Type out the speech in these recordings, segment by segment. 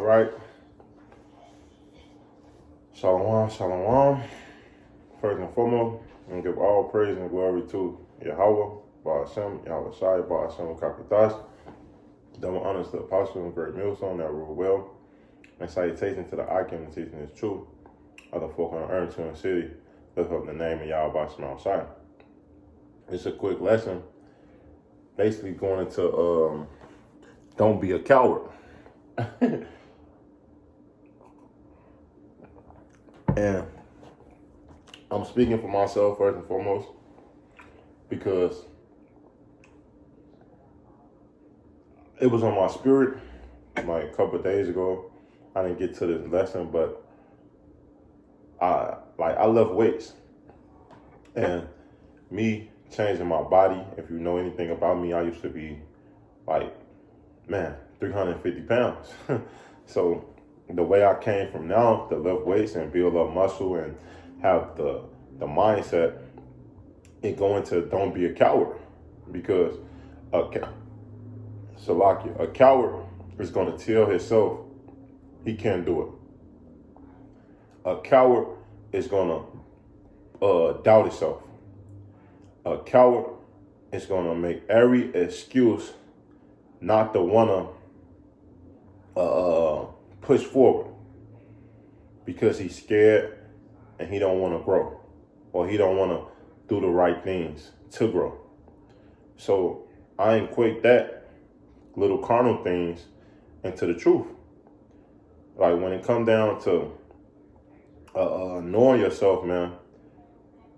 right. Shalom, shalom. First and foremost, I'm going to give all praise and glory to Yahweh, Ba'ashem, Yahweh Shai, Ba'ashem, Kapitas. Double honors to the apostle and great millstone that rule well. And salutation to the icon and teaching is true. Other folk on earth, to the city, lift up the name of Yahweh Ba'ashem Shai. It's a quick lesson, basically going into don't be a coward. And I'm speaking for myself first and foremost because it was on my spirit like a couple of days ago. I didn't get to this lesson, but I love weights. And me changing my body, if you know anything about me, I used to be 350 pounds. So the way I came from now to lift weights and build up muscle and have the mindset, it go into don't be a coward, because a coward is going to tell himself he can't do it. A coward is going to doubt himself. A coward is going to make every excuse not to want to push forward because he's scared and he don't want to grow, or he don't want to do the right things to grow. So I equate that little carnal things into the truth. Like when it comes down to knowing yourself, man,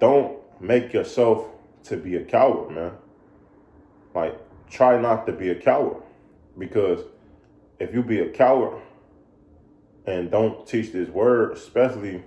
don't make yourself to be a coward, man. Like, try not to be a coward, because if you be a coward and don't teach this word, especially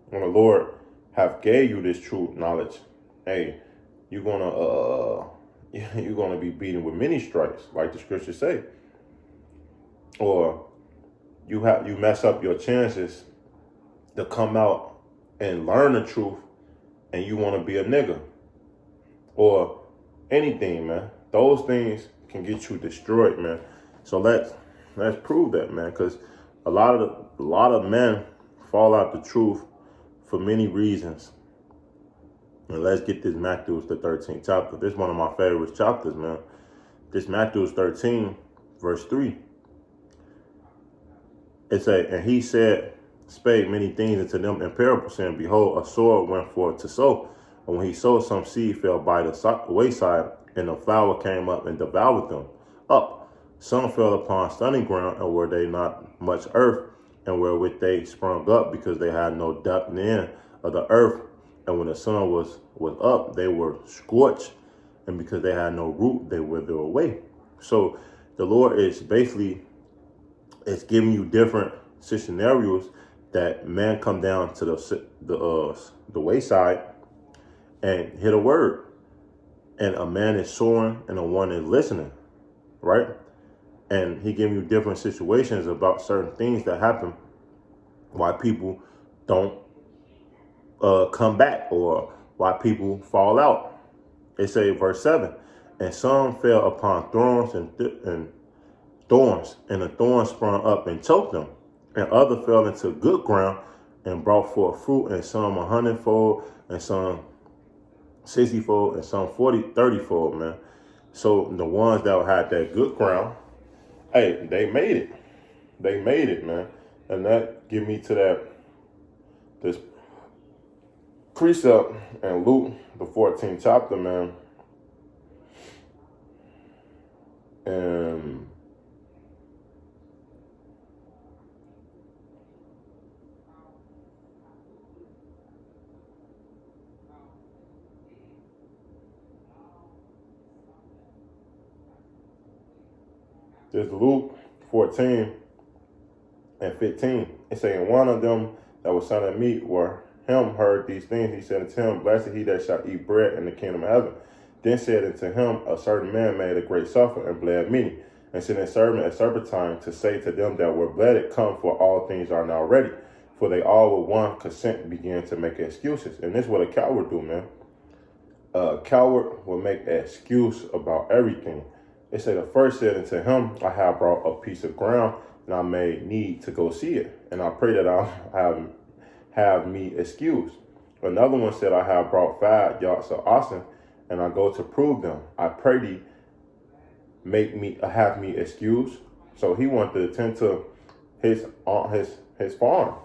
when the Lord have gave you this true knowledge, hey, you're gonna be beaten with many stripes, like the scriptures say. Or you mess up your chances to come out and learn the truth, and you want to be a nigga or anything, man. Those things can get you destroyed, man. So let's prove that, man, because a lot of men fall out the truth for many reasons. And let's get this Matthew the 13th chapter. This is one of my favorite chapters, man. This Matthew 13, verse 3. It say, and he spake many things unto them in parables, saying, behold, a sower went forth to sow. And when he sowed, some seed fell by the wayside, and the flower came up and devoured them up. Some fell upon stony ground, and were they not much earth, and wherewith they sprung up, because they had no depth in of the earth. And when the sun was up, they were scorched, and because they had no root, they withered away. So the Lord is basically giving you different scenarios that man come down to the wayside and hit a word, and a man is sowing and a one is listening, right? And he giving you different situations about certain things that happen, why people don't come back, or why people fall out. It say verse 7, and some fell upon thorns and the thorns sprung up and choked them, and other fell into good ground and brought forth fruit, and some 100-fold, and some 60-fold, and some 30-fold, man. So the ones that had that good ground, hey, they made it, man. And that give me to this precept in Luke, the 14th chapter, man. And there's Luke 14 and 15. It saying, one of them that was son of meat were him heard these things. He said unto him, blessed he that shall eat bread in the kingdom of heaven. Then said unto him, a certain man made a great supper and bled many, and sent his servant at supper time to say to them that were bledded, come, for all things are now ready. For they all with one consent began to make excuses. And this is what a coward do, man. A coward will make an excuse about everything. It said, the first said unto him, I have brought a piece of ground and I may need to go see it. And I pray that I'll have me excused. Another one said, I have brought 5 yards of oxen, and I go to prove them. I pray thee, have me excused. So he wanted to attend to his farm.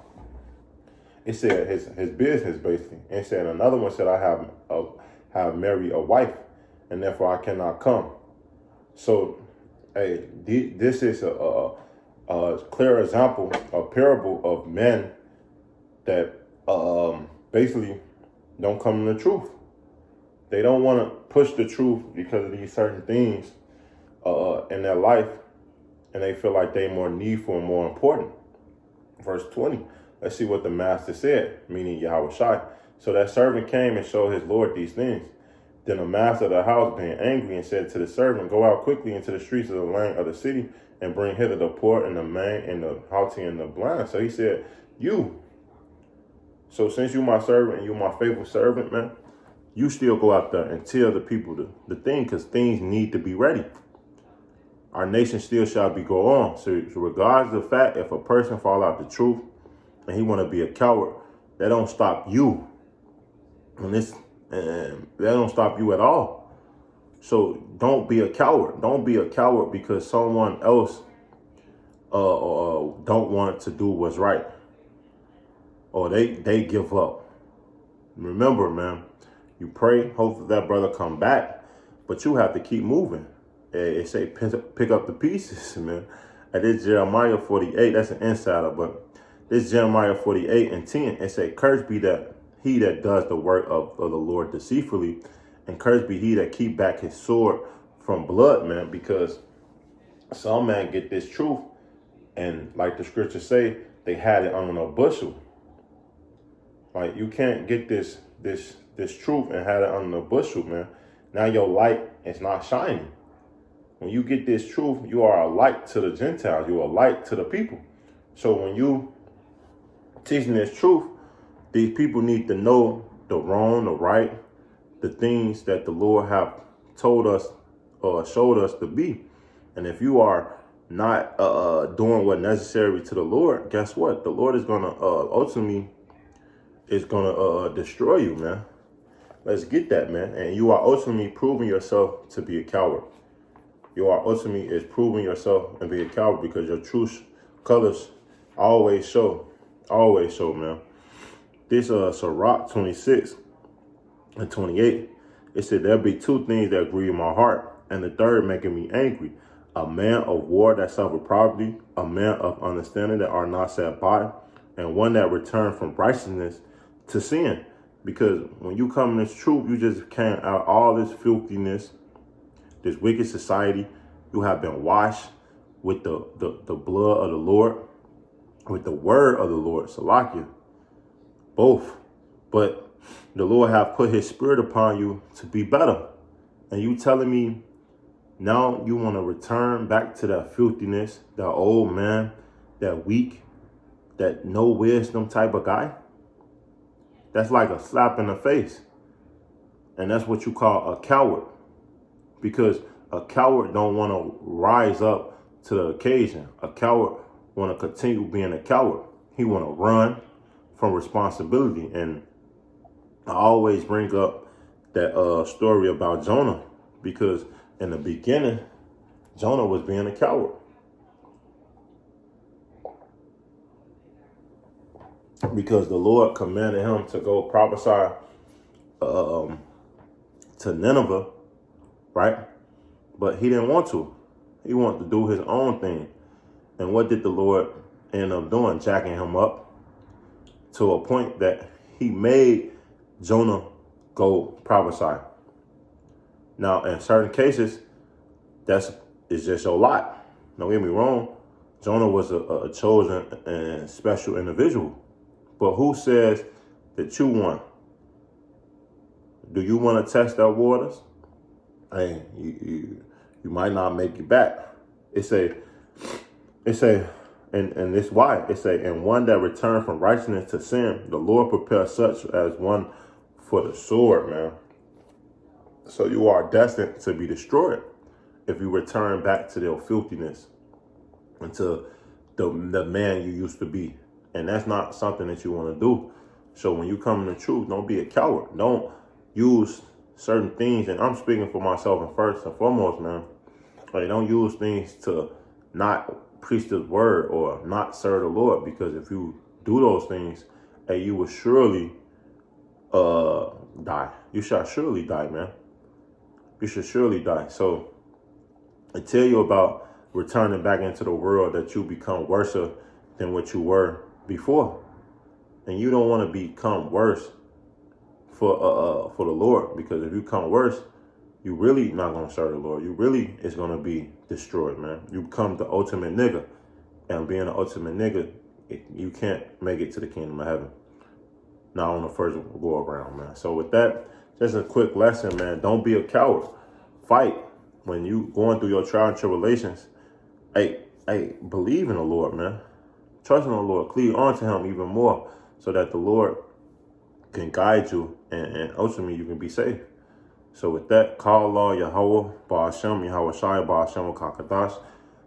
It said his business basically. And said another one said, I have married a wife, and therefore I cannot come. So, hey, this is a clear example, a parable of men that basically don't come to the truth. They don't want to push the truth because of these certain things in their life, and they feel like they're more needful and more important. Verse 20, let's see what the master said, meaning Yahweh Shai. So that servant came and showed his Lord these things. Then the master of the house, being angry, and said to the servant, go out quickly into the streets of the land of the city and bring hither the poor and the maimed and the haughty and the blind. So he said, so since you my servant and you my faithful servant, man, you still go out there and tell the people the thing, because things need to be ready. Our nation still shall be go on. So regardless of the fact, if a person fall out the truth and he want to be a coward, that don't stop you. And that don't stop you at all. So don't be a coward. Don't be a coward because someone else don't want to do what's right, or they give up. Remember, man, you pray, hopefully that brother come back, but you have to keep moving. It say pick up the pieces, man. And this Jeremiah 48, that's an insider, but this Jeremiah 48:10, it say, cursed be that he that does the work of the Lord deceitfully, and cursed be he that keep back his sword from blood, man, because some man get this truth, and like the scriptures say, they had it on a bushel. Like, you can't get this truth and have it on a bushel, man. Now your light is not shining. When you get this truth, you are a light to the Gentiles. You are a light to the people. So when you teaching this truth, these people need to know the wrong, the right, the things that the Lord have told us or showed us to be. And if you are not doing what's necessary to the Lord, guess what? The Lord is gonna ultimately destroy you, man. Let's get that, man. And you are ultimately proving yourself to be a coward. You are ultimately is proving yourself and be a coward, because your true colors always show, man. This Sirach 26:28, it said, there be 2 things that grieve my heart, and the third making me angry. A man of war that suffer poverty, a man of understanding that are not set by, and one that return from righteousness to sin. Because when you come in this truth, you just came out all this filthiness, this wicked society. You have been washed with the blood of the Lord, with the word of the Lord, Salakia, both. But the Lord have put his spirit upon you to be better. And you telling me now you want to return back to that filthiness, that old man, that weak, that no wisdom type of guy? That's like a slap in the face. And that's what you call a coward. Because a coward don't want to rise up to the occasion. A coward want to continue being a coward. He want to run from responsibility. And I always bring up that story about Jonah, because in the beginning, Jonah was being a coward. Because the Lord commanded him to go prophesy to Nineveh, right? But he didn't want to. He wanted to do his own thing. And what did the Lord end up doing? Jacking him up to a point that he made Jonah go prophesy. Now, in certain cases, it's just your lot. Don't get me wrong. Jonah was a chosen and special individual. But who says that you want? Do you want to test our waters? Hey, you might not make it back. And this why it say, and one that returned from righteousness to sin, the Lord prepares such as one for the sword, man. So you are destined to be destroyed if you return back to their filthiness and to the man you used to be. And that's not something that you want to do. So when you come in the truth, don't be a coward. Don't use certain things. And I'm speaking for myself and first and foremost, man. Like, don't use things to not preach the word or not serve the Lord. Because if you do those things, hey, you will surely die. You shall surely die, man. You should surely die. So I tell you about returning back into the world that you become worse than what you were before. And you don't want to become worse for the Lord, because if you become worse, you really not going to serve the Lord. You really is going to be destroyed, man. You become the ultimate nigga. And being an ultimate nigga, you can't make it to the kingdom of heaven. Not on the first go around, man. So with that, just a quick lesson, man. Don't be a coward. Fight. When you going through your trial and tribulations, hey, believe in the Lord, man. Trust in the Lord. Cleave on to him even more so that the Lord can guide you and ultimately you can be safe. So with that, call Allah Yahweh, Ba'ashem, Yahweh Shai, Ba'ashem, Kakadash,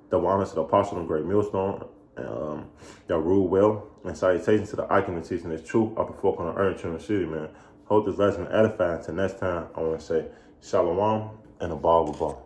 double honors to the apostle and great millstone, y'all rule well, and salutations to the icon and teaching this truth out the fork on the earth in the city, man. Hope this lesson edifying. Till next time, I want to say Shalom and a ball.